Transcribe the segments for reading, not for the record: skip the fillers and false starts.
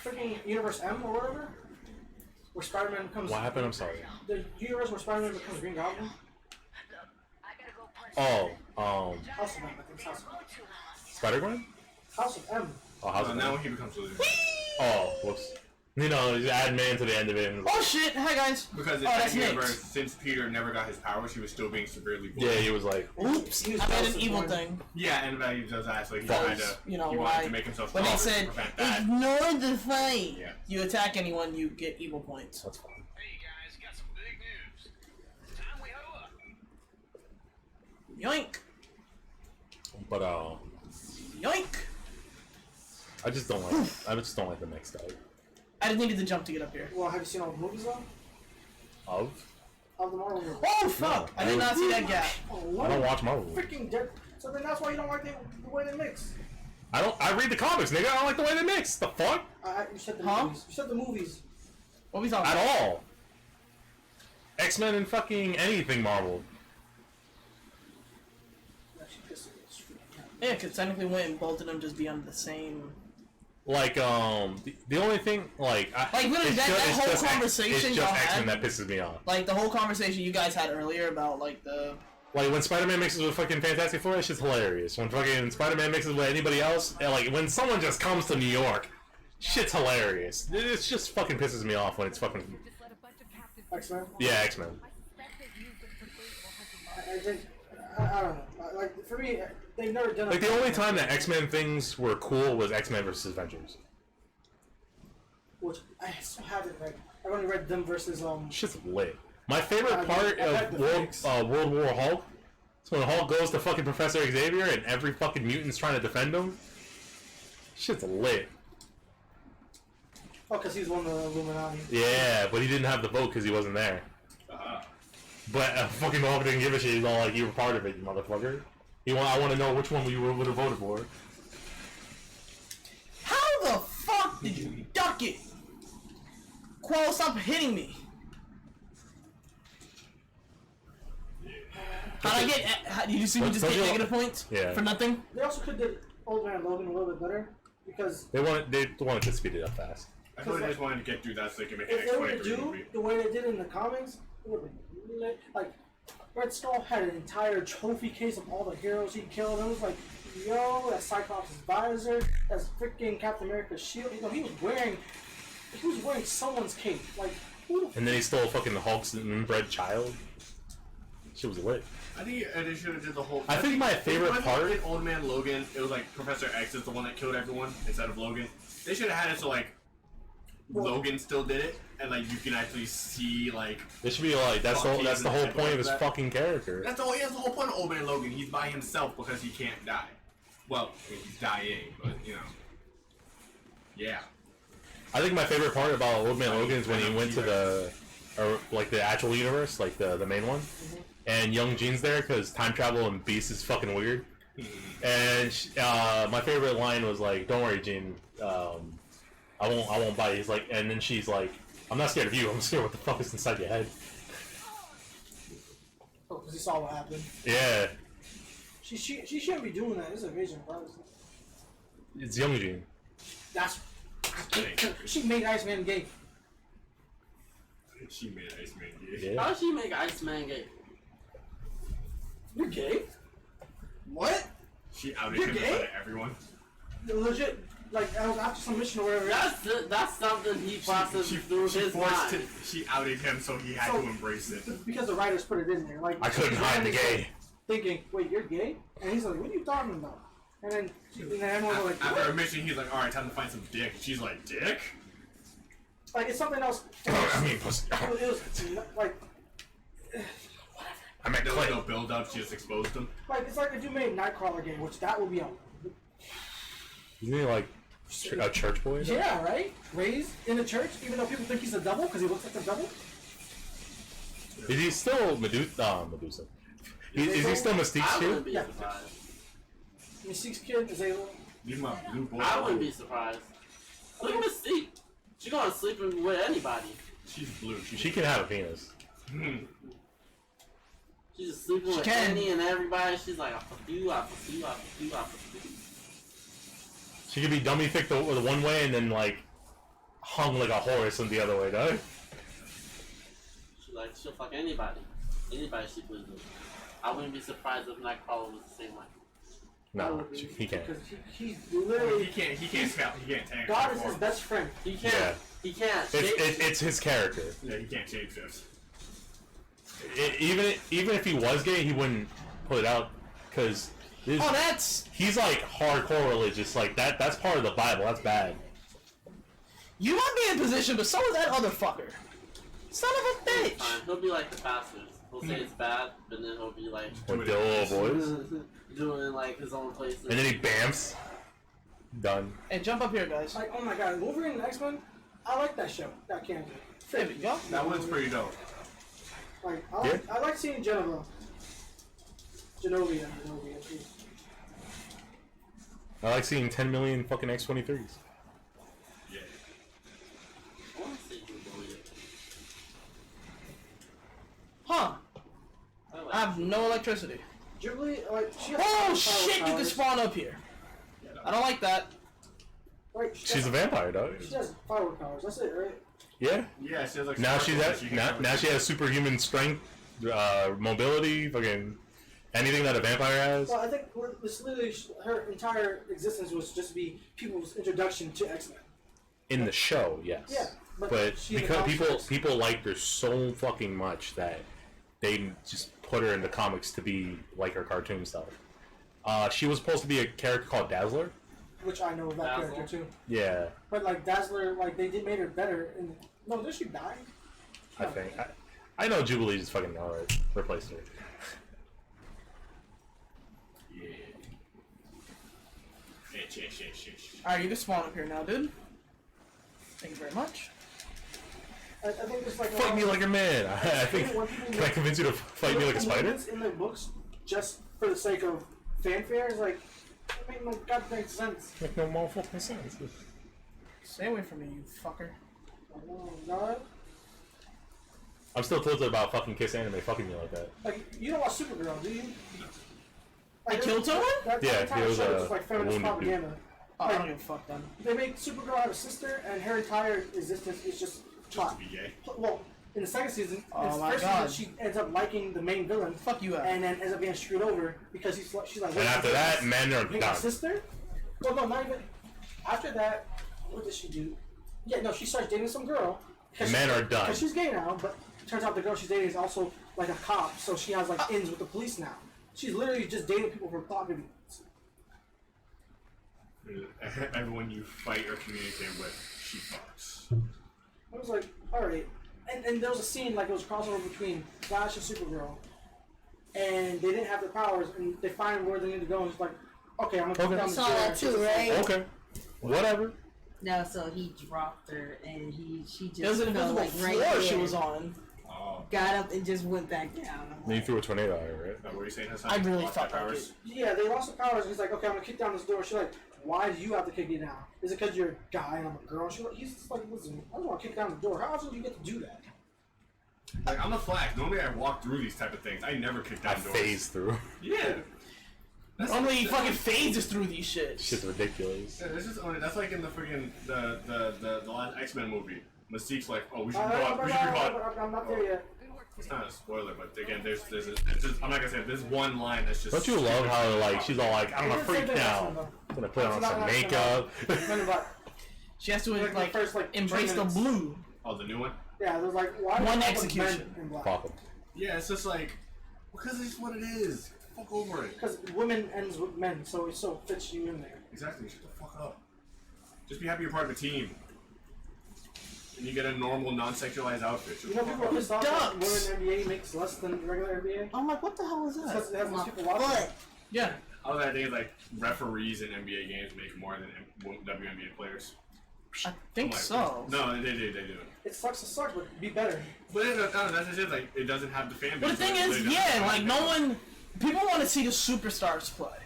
freaking Universe M or whatever, where Spider-Man becomes. What happened? I'm sorry. The universe where Spider-Man becomes Green Goblin. Oh, House of M. I think it's House of M. Spider-Man? House of M. Oh, House of M. Now he becomes Lizard. Oh, whoops. You know, just add man to the end of it. And Oh shit! Hi guys. Because in that universe, since Peter never got his powers, he was still being severely bullied. Yeah, he was like, oops, I made an evil thing. Yeah, and he does that, so he tried to, you know, he wanted to make himself when stronger they said, to prevent that. ignore the fight, Yeah. you attack anyone, you get evil points. that's fine. Hey guys, got some big news. It's time we hoe up. Yoink! But, Yoink! I just don't like the next guy. I just needed to jump to get up here. Well, have you seen all the movies though? Of the Marvel movies. Oh fuck! No, I did not see that gap. Oh, I don't watch Marvel. Freaking dead. So then that's why you don't like the way they mix. I read the comics, nigga. I don't like the way they mix. The fuck? You said the movies. You said the movies. What are we talking At about? all. X-Men and fucking anything Marvel. Yeah, because technically wouldn't both of them just be on the same... Like, the only thing, like literally that whole conversation it's y'all just X-Men had, that pisses me off. like the whole conversation you guys had earlier about like the... Like when Spider-Man mixes with fucking Fantastic Four, that shit's hilarious. When fucking Spider-Man mixes with anybody else, and like when someone just comes to New York, shit's hilarious. It just fucking pisses me off when it's fucking... X-Men? Yeah, X-Men. I don't know. Like, for me, they've never done. Like the only time that X-Men things were cool was X-Men vs. Avengers. Which I still haven't read. I've only read them versus Shit's lit. My favorite part of World War Hulk is when Hulk goes to fucking Professor Xavier and every fucking mutant's trying to defend him. Shit's lit. Oh, because he's one of the Illuminati. Yeah, but he didn't have the vote because he wasn't there. But fucking Hulk didn't give a shit. He's all like, "You were part of it, you motherfucker." I want to know which one you would have voted for. How the fuck did you duck it? Qual, stop hitting me. How'd I get... Did you see me just get negative points? Yeah. For nothing? They also could do Old Man Logan a little bit better because they wanted to speed it up fast. I thought they just wanted to get through that so they could make an if they were to X-23 do movie. the way they did in the comics, it would have been lit. Like Red Skull had an entire trophy case of all the heroes he killed. It was like, yo, that's Cyclops' visor, that's freaking Captain America's shield. You know, he was wearing someone's cape. Like, who the And then he stole fucking Hulk's inbred child. Shit was lit. I think they should have did the whole... I think my favorite part... in Old Man Logan, it was like Professor X is the one that killed everyone instead of Logan. They should have had it so like Logan still did it, and like you can actually see like... It should be like, that's the whole point of his fucking character. That's the whole point of Old Man Logan. He's by himself because he can't die. Well, I mean, he's dying, but you know. Yeah. I think my favorite part about Old Man Logan is when he went to the actual universe, like the main one, and Young Jean's there because time travel and Beast is fucking weird. And my favorite line was like, "Don't worry, Jean, I won't bite." He's like, and then she's like, "I'm not scared of you. I'm scared what the fuck is inside your head." Oh, because he saw what happened. Yeah. She shouldn't be doing that. This is a vision, bro. It's Young Jean. That's... She made Iceman gay. She made Iceman gay. Yeah. How did she make Iceman gay? You're gay? What? She outed him in front of everyone. Legit, like, I was after some mission or whatever. That's something he processed through his mind. She outed him, so he had to embrace it. Because the writers put it in there. Like, I couldn't hide the gay. Thinking, wait, you're gay? And he's like, what are you talking about? And then everyone was like, after a mission, he's like, alright, time to find some dick. She's like, dick? like, it's something else. I mean, pussy. It was like, I meant There was no Clay. build up, she just exposed him. like, it's like if you made Nightcrawler gay, which that would be a... Isn't he like a church boy? Yeah, right? Raised in a church, even though people think he's a devil because he looks like a devil. Is he still Medusa? Is he still Mystique's I wouldn't kid? be Yeah. surprised. Mystique's kid is a... Leave my blue boy. I wouldn't be surprised. Look at Mystique. She gonna sleep with anybody. She's blue. She can have a penis. She's just sleeping with can. any and everybody. She's like, I fuck you, I fuck you, I fuck you, I fuck you. She could be dummy thick the one way and then like hung like a horse in the other way, dog. She'll fuck anybody. Anybody she pleases. I wouldn't be surprised if Nightcrawler was the same way. No, he can't. Because he's literally... He can't scout. He can't tank. God is his best friend. He can't. Yeah. He can't. It's his character. Yeah, he can't change this. Even if he was gay, he wouldn't put it out because he's like hardcore religious. Like that's part of the Bible. That's bad. You might be in position, but so is that other fucker. Son of a bitch. Fine. He'll be like the pastors. He'll say it's bad, but then he'll be like With the little boys, doing like his own places. and then he bamfs. Done. Hey, jump up here, guys. Like, oh my god, Wolverine and X-Men, I like that show, that character. There we go. That one's pretty dope. Like, Yeah. I like seeing Genovia. I like seeing 10 million fucking X-23s. Yeah. I want to see Jubilee. Huh. like I have no electricity. Jubilee, like, she has Oh power shit, you can powers. spawn up here. I don't like that. Like, She's a vampire, dog. She has firework powers, that's it, right? Yeah. Yeah, she has like. Now sparkles, now she has superhuman strength, mobility, fucking anything that a vampire has. Well, I think this literally, her entire existence was just to be people's introduction to X-Men. In the show, yes. Yeah, But she in the because comics- people liked her so fucking much that they just put her in the comics to be like her cartoon stuff. She was supposed to be a character called Dazzler. Which I know of that Dazzle. character too. Yeah, But like Dazzler, like they did made her better. And no, did she die? I think. I know Jubilee just fucking alright. Replaced her. Yeah. Alright, you can spawn up here now, dude. Thank you very much. I think it's like Fight me like a man. I think. when people Can I convince you to fight me like a spider? moments in the books just for the sake of fanfare is like, it made no goddamn sense. Make no motherfucking sense. Stay away from me, you fucker. Oh god. I'm still tilted about fucking Kiss Anime fucking me like that. Like you don't watch Supergirl, do you? I killed someone? Yeah, entire it was show a- is like a feminist wounded dude. propaganda. Oh, I don't give a fuck then. They make Supergirl have a sister, and her entire existence is just plot. Be gay. Well, in the second season, Oh in the my first God. season, she ends up liking the main villain, Fuck you up. and then ends up getting screwed over because she's like, And after that, men are my done. sister? Well, no, not even. After that, what does she do? Yeah, no, she starts dating some girl. Men are done. Because she's gay now, but turns out the girl she's dating is also like a cop, so she has like ins with the police now. She's literally just dating people for property. Everyone you fight or communicate with, she fucks. I was like, alright. And there was a scene like it was a crossover between Flash and Supergirl. And they didn't have the powers, and they find where they need to go, and it's like, okay, I'm gonna Okay. put down I the saw chair. that too, right? Okay. Whatever. No, so he dropped her, and she just It was an fell, invisible like, floor right she there. was on. Oh, Got up and just went back down. I'm Then you like, threw a tornado at her, right? what were you saying? I really Lost felt my like powers? it. Yeah, they lost the powers, and he's like, okay, I'm gonna kick down this door. She's like, why do you have to kick it down? Is it because you're a guy and I'm a girl? He's just like, listen, I just want to kick down the door. How often do you get to do that? Like, I'm a Flash. Normally I walk through these type of things. I never kick I down doors. phase through. Yeah. Normally he fucking phases through these shits. Shit's ridiculous. Yeah, this is that's like in the freaking the last X-Men movie. Mystique's like, oh, we should I'm go out. We should be caught. not there yet. It's not a spoiler, but again, it's just, I'm not gonna say it. There's one line that's just. Don't you love how like she's all like, I'm a freak now. I'm gonna put on some makeup. She has to Like, like, the first, like, embrace 2 the minutes. blue. Oh, the new one. Yeah, there's like, why One do execution. men in black? Fuck 'em. Yeah, it's just like because it's what it is. Fuck over it. Because women ends with men, so it so fits you in there. Exactly. Shut the fuck up. Just be happy you're part of a team. And you get a normal, non-sexualized outfit. Shut You the know, fuck people are up. pissed off that Ducks. women in NBA makes less than regular NBA. I'm like, what the hell is Because that? it has less my people watching. foot. Yeah. Other things like referees in NBA games make more than WNBA players. I think I'm like, so. No, they do. It sucks, but be better. But that's just it. Like it doesn't have the fan base. But the thing so it is, really yeah, doesn't like have no it. one, people want to see the superstars play,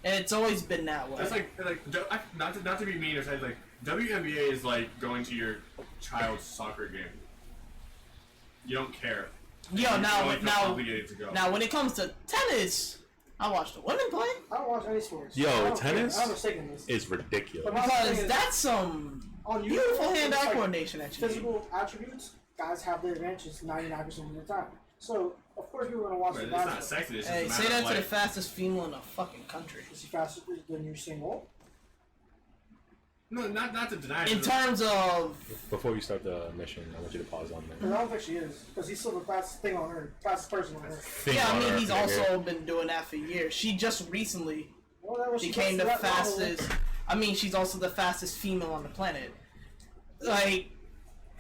and it's always been that way. That's like not to be mean or say like WNBA is like going to your child's soccer game. You don't care. Yo, You now, only feel now, obligated to go. now, when it comes to tennis, I watched the women play I don't watch any sports. Yo, I don't tennis? care. I'm mistaken this. Is ridiculous. But my thing because is, that's some on YouTube, beautiful hand-eye it's like coordination. Actually, physical attributes, guys have the advantages 99% of the time. So, of course, people are going to watch But the it's guys. not sexy. It's hey, just a say matter that of to the like, fastest female in the fucking country. Is he faster than you saying, well? No, not to deny it. In terms of Before you start the mission, I want you to pause on Because that. I don't think she is. Because he's still the fastest thing on earth. Fastest person on earth. Think yeah, I on mean her, he's nigga. also been doing that for years. She just recently Well, that was became the fastest. I mean, she's also the fastest female on the planet. Like,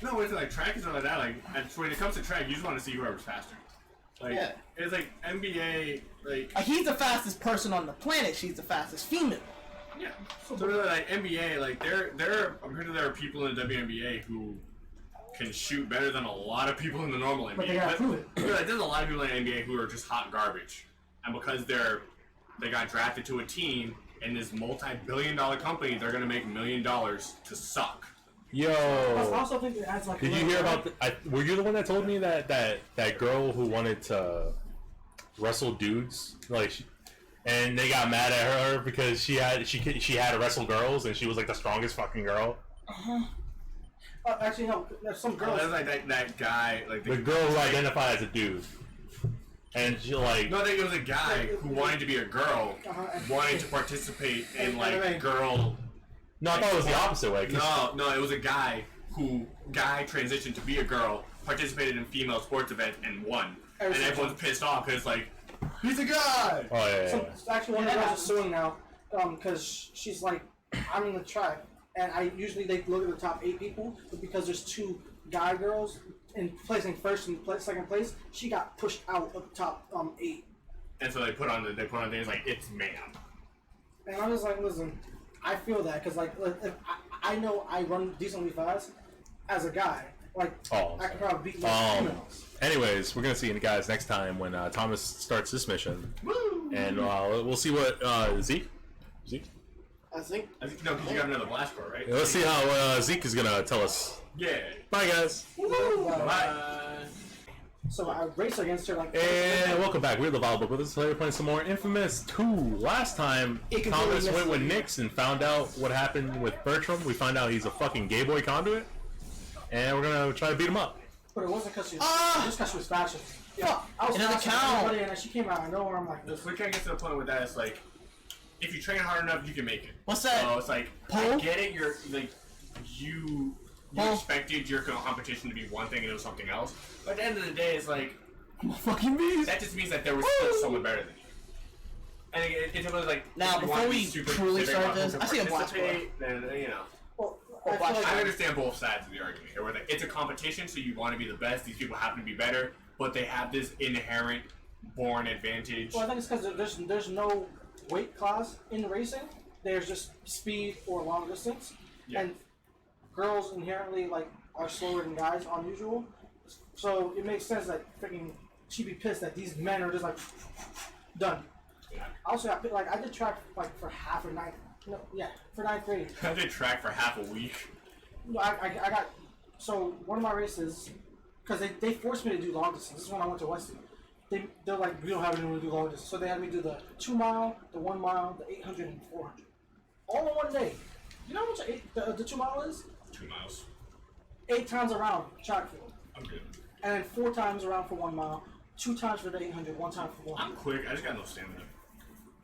no, it's like track and stuff like that. Like, when it comes to track, you just want to see whoever's faster. Like, Yeah. it's like NBA, like, he's the fastest person on the planet. She's the fastest female. yeah. So really, like NBA, like I'm pretty sure there are people in the WNBA who can shoot better than a lot of people in the normal NBA. But they gotta prove it. But, like, there's a lot of people in the NBA who are just hot garbage, and because they got drafted to a team in this multi-billion-dollar company, they're gonna make $1 million to suck. I Yo, also think it adds like. did you hear about? Were you the one that told me that girl who wanted to wrestle dudes, and they got mad at her because she had to wrestle girls and she was like the strongest fucking girl. Actually, no. There's some Oh, girls. that's like that guy, like The girl who identified as a dude, and she like. No, I think it was a guy who wanted to be a girl, wanting to participate in like girl. No, I thought it was the opposite way. 'cause No, it was a guy who transitioned to be a girl, participated in female sports events, and won. And everyone's pissed off because like he's a guy. Oh yeah, yeah, Some, yeah. actually, one of the girls is suing now because she's like, I'm in the track, and I usually they look at the top 8 people, but because there's 2 guy girls in placing first and second place, she got pushed out of the top 8. And so they put on things like it's ma'am. And I was like, listen, I feel that because like if I know I run decently fast as a guy, like Oh, I could probably beat most females. Anyways, we're gonna see you guys next time when Thomas starts this mission, and we'll see what Zeke. I think. No, because you got another blast core, right? Let's see how Zeke is gonna tell us. Yeah. Bye, guys. Bye. So I raced against her like. And welcome back. We're the Volleyball Brothers. Today we're playing some more Infamous 2. Last time, It can Thomas really went with miss- Nix and found out what happened with Bertram. We find out he's a fucking gay boy conduit. And we're gonna try to beat him up. But it wasn't because she was. Just because she was fashion. Fuck. I was Another faster than count. everybody, and then she came out of nowhere. I'm like, We can't get to the point with that. It's like if you train hard enough, you can make it. What's that? So it's like I Pull? get it. You're like you Pull? expected your competition to be one thing and it was something else. But at the end of the day, it's like I'm a fucking beast. that just means that there was still someone better than you. And it was like Now, if you before want to we be super truly specific start about who this, can I see a blast participate, then you know. well, Oh, I feel blast- like I understand both sides of the argument here. Where like, it's a competition, so you want to be the best. These people happen to be better, but they have this inherent born advantage. Well, I think it's because there's no weight class in racing. There's just speed or long distance, Yeah. and girls inherently like are slower than guys on usual. So it makes sense that freaking she'd be pissed that these men are just like done. Yeah. Also, I did track like for half or ninth. No, yeah, for 9th grade. I did track for half a week. No, I got so one of my races because they forced me to do long distance. This is when I went to Weston. They're like, we don't have anyone to do long distance, so they had me do the 2 mile, the 1 mile, the 800, and 400, all in one day. You know how much the 2 mile is? 2 miles. 8 times around track field, I'm good. and then 4 times around for 1 mile, 2 times for the 800, 1 time for 100. I'm quick. I just got no stamina.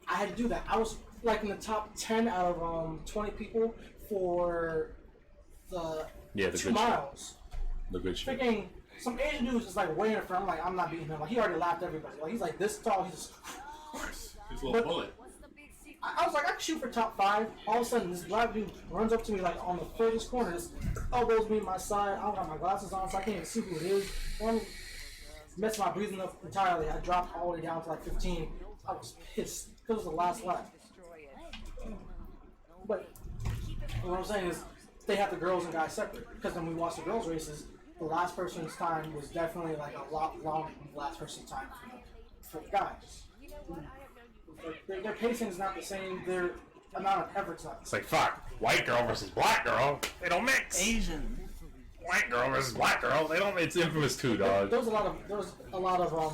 I had to do that. I was like in the top 10 out of 20 people for the Yeah, the 2 good shit. miles. The good shit. Freaking some Asian dudes is like way in front. I'm like, I'm not beating him. Like he already lapped everybody. Like he's like this tall. He's just, Of course. This little But- bullet. I was like, I can shoot for top 5. All of a sudden, this black dude runs up to me like on the furthest corner, just elbows me in my side. I don't got my glasses on, so I can't even see who it is. One messed my breathing up entirely. I dropped all the way down to like 15. I was pissed. It was the last lap. But what I'm saying is, they have the girls and guys separate. Because when we watch the girls' races, the last person's time was definitely like a lot longer than the last person's time for the guys. Their pacing is not the same. Their amount of effort's not the It's like, fuck, white girl versus black girl. They don't mix. Asian. white girl versus black girl. They don't. It's Infamous 2, dog. There was a lot of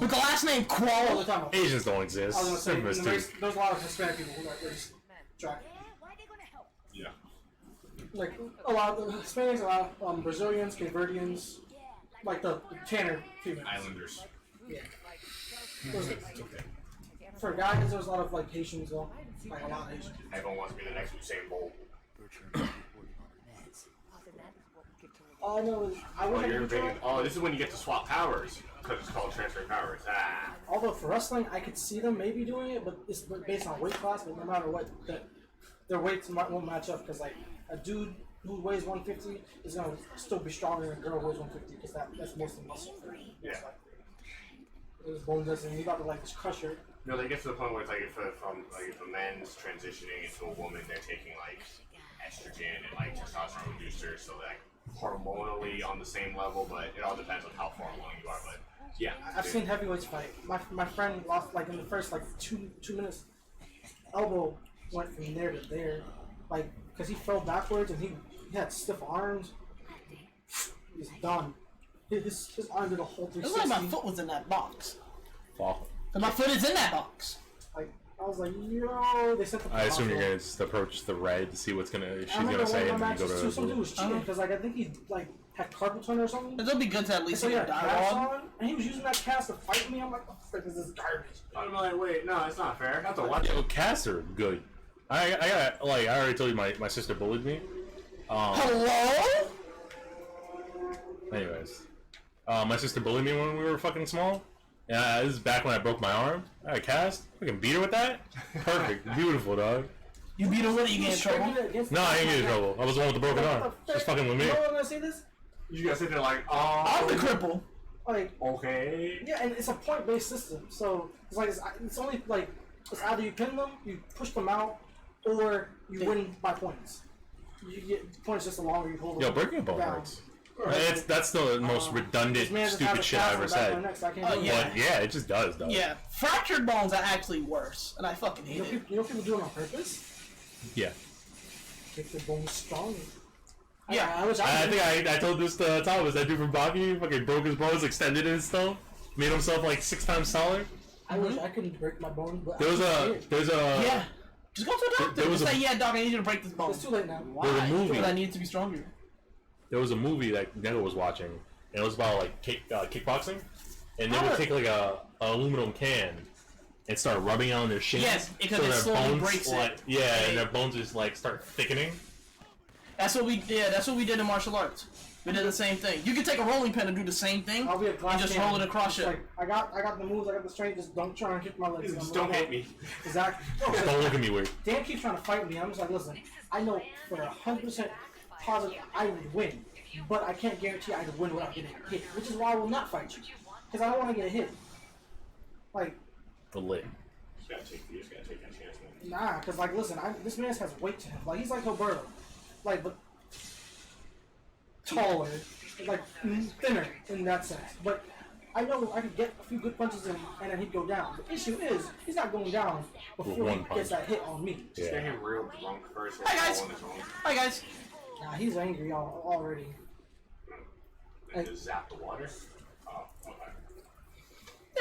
With the last name all the Qual. time. Asians don't exist. I was gonna say Infamous in 2. the race, there was a lot of Hispanic people who got race track. Yeah. Like a lot of the Hispanics, a lot of Brazilians, Cape Verdeans, like the tanner females. Islanders. Yeah. For guys, there was a lot of like Haitians though, like a lot of Haitians. Everyone wants to be the next Usain Bolt. All I know is I Oh, wish I you're could do big. it. Oh, this is when you get to swap powers because it's called transfer powers. Ah. Although for wrestling, I could see them maybe doing it, but it's based on weight class. But no matter what, their weights won't match up because like a dude who weighs 150 is gonna still be stronger than a girl who weighs 150 because that's mostly muscle. Yeah. His bone doesn't. You got to like just crush her. No, they get to the point where it's like if a man's transitioning into a woman, they're taking like estrogen and like testosterone boosters, so like hormonally on the same level, but it all depends on how far along you are. But yeah, I've seen heavyweights fight. My friend lost like in the first like two minutes. Elbow went from there to there, like because he fell backwards and he had stiff arms. He's done. His arm did a whole It was 360. like my foot was in that box. Fall. And my foot is in that box. Like I was like, yo, they sent the. I assume you're gonna just approach the red to see what's she's I remember gonna say, one of and my then you go matches to too. Some dude the was cheating because like I think he like had carpal tunnel or something. It'll be good to at And least so he see had the cast dialogue. on, and he was using that cast to fight me. I'm like, what the frick is this garbage? I'm like, wait, no, it's not fair. That's a watch. Yo, casts are good. I got like I already told you my sister bullied me. Hello? Anyways, my sister bullied me when we were fucking small. Yeah, this is back when I broke my arm. I got cast. We can beat her with that. Perfect, beautiful, dog. You beat her with it, you get in trouble? No, I ain't get in trouble. I was the one with the broken arm. Just fucking with me. You know what I'm gonna say this? You guys sit there like, I'm the cripple. Like, okay. yeah, and it's a point-based system, so it's like it's only like it's either you pin them, you push them out, or you win by points. You get points just the longer you hold them. Yo, breaking a bone down. hurts. That's the most redundant, This man just stupid had a shit I cast ever on the back of my said. neck, so I can't do it. yeah. But yeah, it just does, though. Yeah, fractured bones are actually worse, and I fucking hate it. You know people do it on purpose? Yeah. Make their bones strong. Yeah. I wish I I could. think I told this to Thomas. That dude from Baki fucking broke his bones, extended it and stuff, made himself like 6 times taller. I wish I couldn't break my bones, but There's a Yeah. Just go to a doctor. There was Just a- say, yeah, doc, I need you to break this bone. It's too late now. There's a Why? movie. Because I need it to be stronger. There was a movie that Nego was watching, and it was about like kickboxing, and they would take like a aluminum can and start rubbing it on their shins. Yes, because it their slowly bones, breaks it. like, yeah, and their bones just like start thickening. That's what we did. That's what we did in martial arts. We did the same thing. You could take a rolling pin and do the same thing. I'll be a glass and just cannon. roll it across It's it. Like I got the moves, I got the strength. Just don't try and kick my legs. Just don't hit me. Exactly. Just don't look at me weird. Dan keeps trying to fight me. I'm just like, listen, I know for 100% positive I would win, but I can't guarantee I could win without getting hit, which is why I will not fight you, because I don't want to get hit. Like, Lit. You just gotta take that chance, man. nah, because like, listen, this man has weight to him. Like, he's like Roberto, like, but taller, like thinner in that sense. But I know I could get a few good punches in, and then he'd go down. The issue is he's not going down before he one gets punch. that hit on me. Just get Yeah. him real drunk first. Hi, guys. On his own, Hi, guys. Nah, he's angry already. and just zap the water. Oh, okay.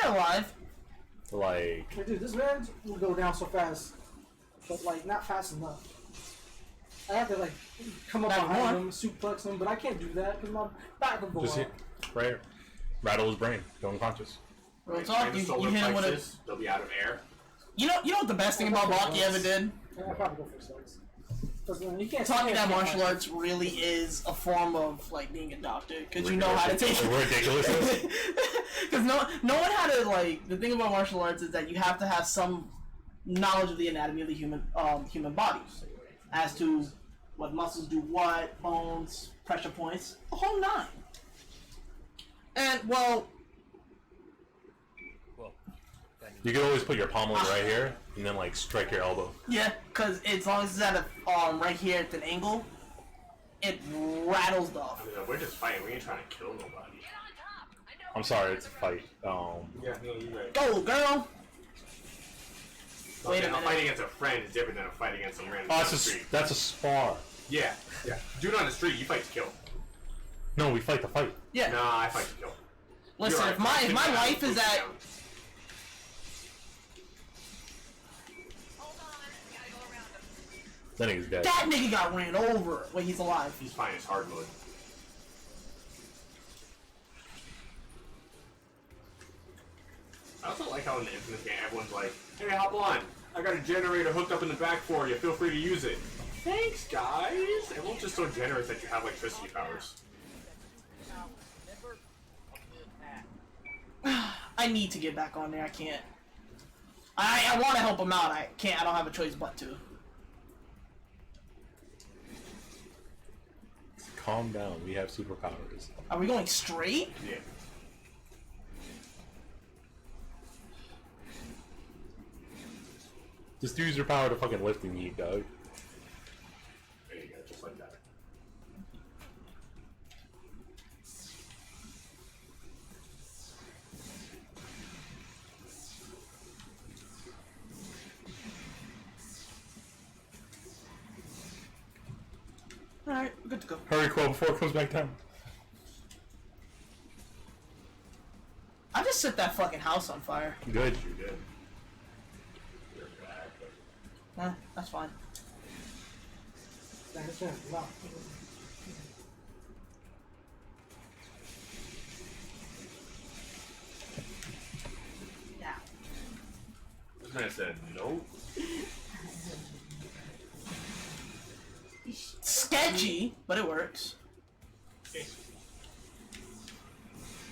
They're alive. Like, Like, dude, this man will go down so fast, but like not fast enough. I have to like come up Not behind anymore. him, suplex him, but I can't do that because my back will go just up. hit, right here. Rattle his brain. Go unconscious. Real When talk. the You solar hit him with a. plexus, they'll be out of air. You know what the best thing about Baki ever did? Yeah, I'll probably go for slugs. Because you can't Taught me you that can't martial fight. arts really is a form of like being a doctor because you know how to take Ridiculousness. Because no one had to like the thing about martial arts is that you have to have some knowledge of the anatomy of the human body as to what muscles do what, bones, pressure points, the whole nine. And well, You can always put your palm over right here, and then like strike your elbow. yeah, because as long as it's at a right here at an angle, it rattles the. I mean, we're just fighting. We ain't trying to kill nobody. I'm sorry, it's a fight. Yeah, no, you're right. Go, girl. Wait a A minute. fight against a friend is different than a fight against some random Oh, on the street. that's a spar. Yeah, yeah. Do it on the street. You fight to kill. No, we fight the fight. Yeah. Nah, I fight to kill. Listen, You're if right. my life is at That nigga's dead. that nigga got ran over when he's alive. He's fine. It's hard mode. I also like how in the Infamous game everyone's like, "Hey, hop on! I got a generator hooked up in the back for you. Feel free to use it." Thanks, guys. Everyone's just so generous that you have electricity powers. I need to get back on there. I can't. I want to help him out. I can't. I don't have a choice but to. Calm down. We have superpowers. Are we going straight? Yeah. Just use your power to fucking lift and eat, dog. There you go, just like that. Alright, good to go. Hurry, Quill, before it comes back down. I just set that fucking house on fire. Good. You did. You're back. That's fine. That's right. Wow. Yeah. This man said no. Sketchy, but it works.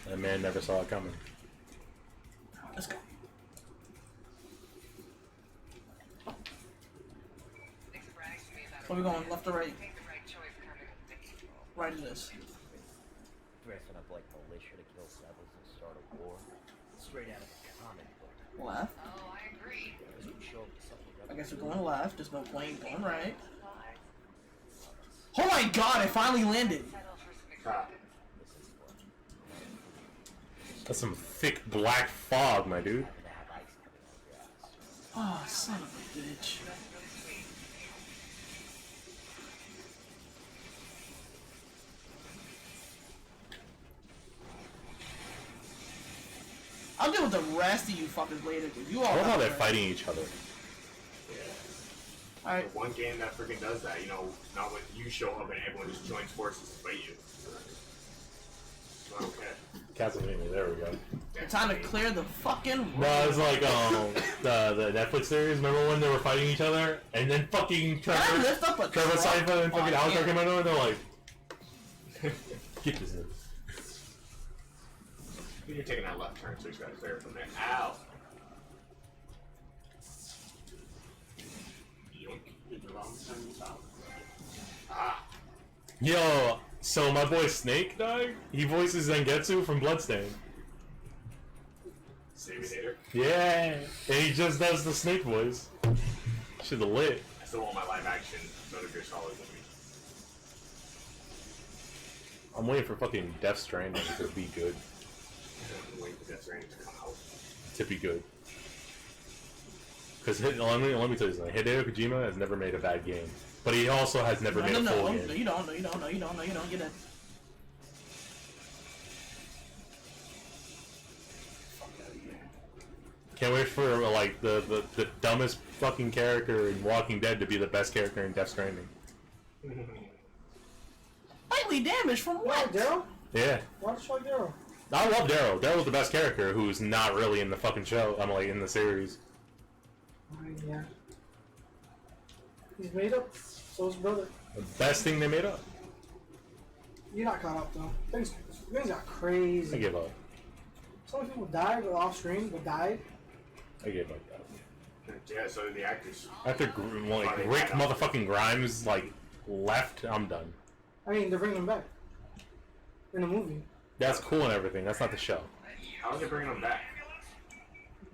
That man never saw it coming. Let's go. Where we going? Left or right? Right it is. Dressing up like militia to kill rebels and start a war. Straight out of a comic book. Left. Oh, I agree. You show up to something I guess we're going left. There's no point going right. Oh my god, I finally landed. Ah, That's some thick black fog, my dude. Oh, son of a bitch. I'll deal with the rest of you fuckers later, dude. You all I love how have they're to- fighting each other. Alright. one game that freaking does that, you know, not when you show up and everyone just joins forces to fight you. Okay. Castlevania, there we go. Time to clear the fucking No, it's like the Netflix series. Remember when they were fighting each other, and then fucking Can I Trevor lift up a Trevor truck? Seinfeld and fucking Oh, Alex yeah. came out, and they're like, "Get this in." You're taking that left turn, so you gotta clear it from there. Ow! Yoink. Did the wrong turn stop. Ah! Yo, so my boy Snake, dog, he voices Zangetsu from Bloodstained. Save it later. Yeah, and he just does the Snake voice. Shit, the lit. I still want my live action Metal Gear Solid movie. I'm waiting for fucking Death Stranding to be good. I'm waiting for Death Stranding to come out. To be good. Because let me tell you something. Hideo Kojima has never made a bad game, but he also has never made a full No, game. you don't. No, you don't. No, you don't. No, you don't. Get in. Can't wait for like the dumbest fucking character in Walking Dead to be the best character in Death Stranding. Lightly damaged from Wow, what? Daryl? Yeah, Why don't you like Daryl? I love Daryl. Daryl's the best character who's not really in the fucking show. I'm like in the series. Yeah. He's made up. So his brother. The best thing they made up. You're not caught up though. Things got I crazy. gave up. So many people died off screen, but died. I gave up. Yeah, so did the actors. After like Rick motherfucking Grimes like left, I'm done. I mean, they're bringing him back in the movie. That's cool and everything. That's not the show. How are they bringing him back?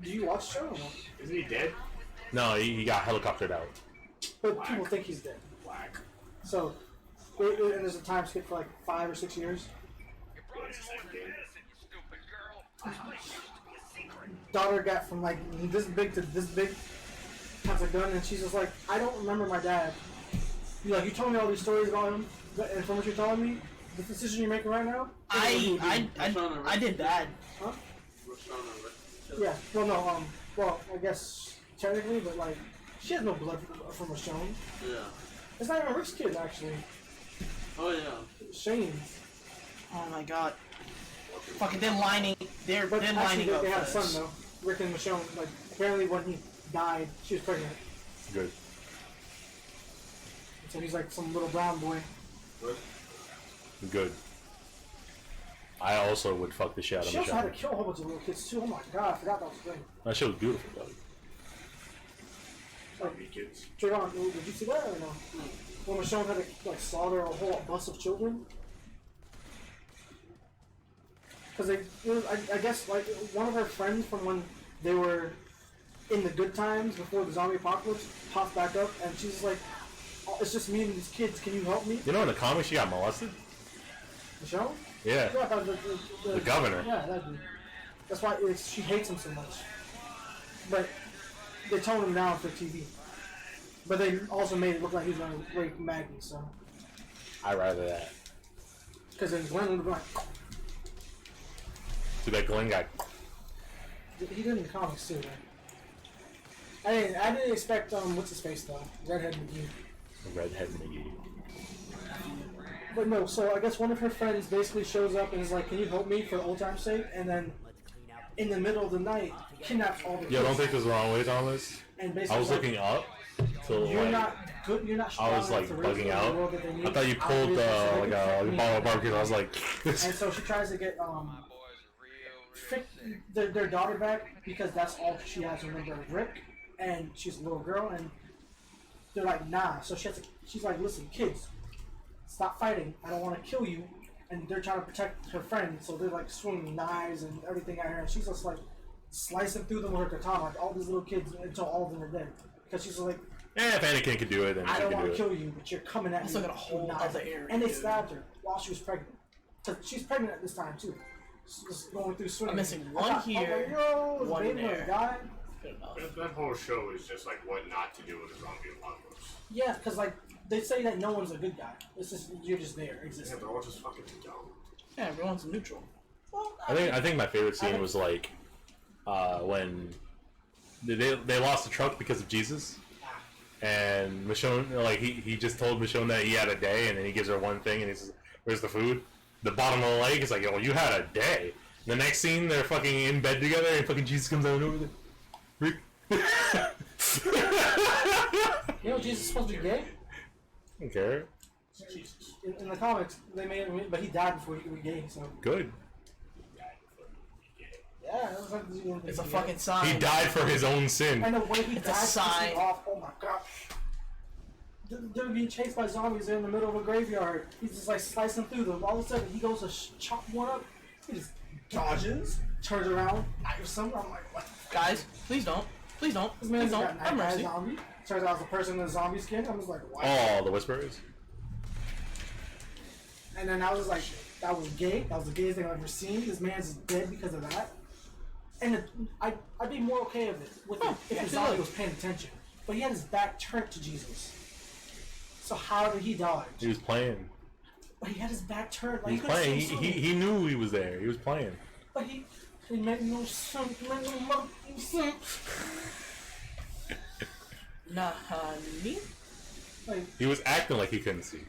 Do you watch the show? Or no? Isn't he dead? No, he got helicoptered out. But people think he's dead. Black. So, and there's a time skip for like 5 or 6 years. Yeah, it's the same game. Daughter got from like this big to this big, has a gun, and she's just like, I don't remember my dad. You told me all these stories about him, and from what you're telling me, the decision you're making right now? I did bad. Huh? Roshana, Yeah. Well, no. Well, I guess technically, but like, she has no blood from Michonne. yeah. It's not even Rick's kid, actually. Oh yeah. Shane's. Oh my god. Fucking, they're lining. They're But actually, lining up. they had a for son this. though. Rick and Michonne. Like, apparently, when he died, she was pregnant. Good. So he's like some little brown boy. Good. I also would fuck the shit out of She also had to Michonne. kill a whole bunch of little kids too. Oh my god, I forgot that was a thing. That shit was beautiful, though. Zombie kids. Trayvon, did you see that or no? When Michonne had to like slaughter a whole bus of children. Because I guess like one of her friends from when they were in the good times before the zombie apocalypse popped back up, and she's just like, oh, "It's just me and these kids. Can you help me?" You know, in the comics, she got molested? Michonne? Yeah. Yeah, I thought the governor. Yeah, that dude. That's why she hates him so much. But they toned him down for TV. But they also made it look like he was going to rape Maggie, so. I'd rather that. Because then Glenn would have been like, Too bad Glenn got... he did in the comics too, man. I didn't expect, what's his face though? Redhead McGee. Redhead McGee. But no, so I guess one of her friends basically shows up and is like, "Can you help me for old time's sake?" And then, in the middle of the night, kidnaps all the kids. Yo, don't think there's the wrong way on this. And basically I was like, looking up. So, You're like, not good. You're not strong I was like enough to raise bugging them in out. the world that they need. I thought you pulled Obviously, so like they a can bottle of barbecue. I was like, And so she tries to get their daughter back because that's all she has to remember of Rick, and she's a little girl, and they're like, nah. So she's like, listen, kids, stop fighting. I don't want to kill you. And they're trying to protect her friend, so they're like swinging knives and everything at her, and she's just like slicing through them with her katana, like all these little kids until all of them are dead. Because she's like, if Anakin can do it, then I she don't can want do to it. kill you, but you're coming at I me. still got a whole with knives. other area, And they dude. stabbed her while she was pregnant. Because she's pregnant at this time too. She's just going through swimming. I'm missing I one thought, here, yo, this one baby there. gonna die. Good enough. That whole show is just like what not to do with a zombie apocalypse. Yeah, because like they say that no one's a good guy. It's just you're just there Yeah, existing. they're all just fucking dumb. Yeah, everyone's neutral. Well, I think my favorite scene was like when they lost the truck because of Jesus, and Michonne, like he just told Michonne that he had a day, and then he gives her one thing, and he says, "Where's the food?" The bottom of the lake is like, "Yo, you had a day." The next scene, they're fucking in bed together, and fucking Jesus comes out over there. you know Jesus is supposed to be gay. I don't care. In the comics, they made him, but he died before he could be gay. So Good. yeah, it was like, It's a fucking sign. He died for his own sin. I know when he It's a died, sign. pissing off. Oh my god. They're being chased by zombies. They're in the middle of a graveyard. He's just like slicing through them. All of a sudden, he goes to chop one up. He just dodges, turns around, knives someone. I'm like, what? Guys, please don't. Please don't. This Please man's don't. got Have knife by a mercy. zombie. Turns out it's a person in a zombie skin. I was like, what? Oh, the Whisperers. And then I was like, that was gay. That was the gayest thing I've ever seen. This man's dead because of that. And I'd be more okay with it if the zombie was paying attention. But he had his back turned to Jesus. So how did he dodge? He was playing. But he had his back turned. Like He was playing. He knew he was there. He was playing. But he made no sense. He made no motherfucking sense. Nah, honey. Like He was acting like he couldn't see.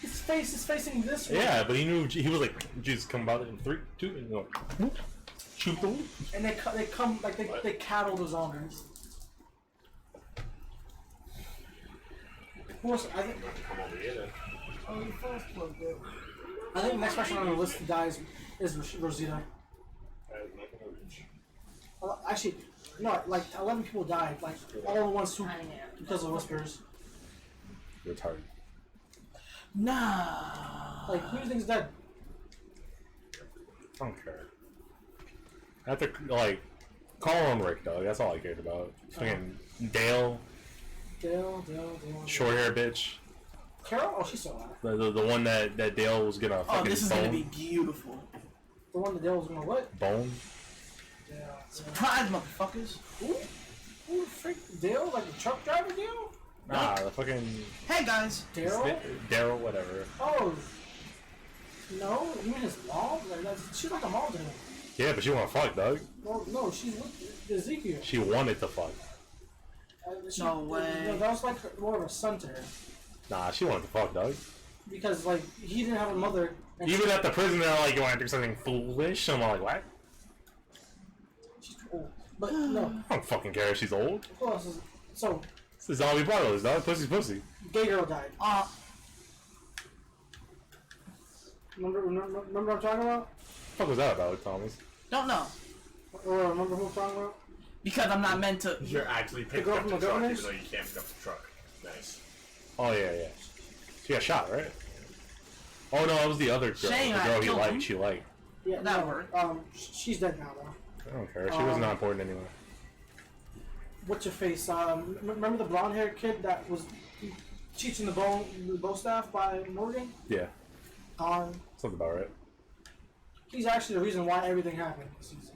his face is facing this way. Yeah, but he knew. He was like, Jesus, come about it in 3, 2, and go, whoop, shoot the whoop. And they come like they cattle the zombies. Of course, I think. Come over here then. Oh, you first plug there. I think the next person on the list to die is Rosita. Actually, no, like 11 people died. Like all the ones who because of whispers. Retarded. Nah. Like who do you think's dead? I don't care. I have to like call on Rick, dog. That's all I cared about. Fucking Dale, Dale. short hair bitch. Carol? Oh, she's still alive. The one that Dale was gonna Oh, fucking this is bone. gonna be beautiful. The one that Dale was gonna what? Bone. Yeah. Surprise, motherfuckers. Who freak Dale? Like the truck driver Dale? Nah, the fucking Hey, guys. Daryl? Daryl, whatever. Oh, No, you mean his mom? Like, she's like a mom to him. Yeah, but she wanna fuck, dog. No, she's with Ezekiel. She wanted to fuck. No way. That was like more of a son to her. Nah, she wanted to fuck, dog. Because, like, he didn't have a mother. And Even at the prison, they're like, you wanna do something foolish? I'm like, what? she's too old. But, no. I don't fucking care if she's old. Who else is... So, It's the zombie brothers, dog. Pussy's pussy. gay girl died. Remember what I'm talking about? What the fuck was that about, Thomas? Don't know. Or remember who I'm talking about? Because I'm not meant to. You're actually picking girl up from the the truck governors? even though you can't pick up the truck. Nice. Oh, yeah. She got shot, right? Oh, no, it was the other girl. Shame, the I girl he killed liked, him. she liked. Yeah, That no, worked. She's dead now, though. I don't care. She was not important anyway. What's your face? Remember the blonde-haired kid that was teaching the bow staff by Morgan? Yeah. Um, Something about right. he's actually the reason why everything happened this season.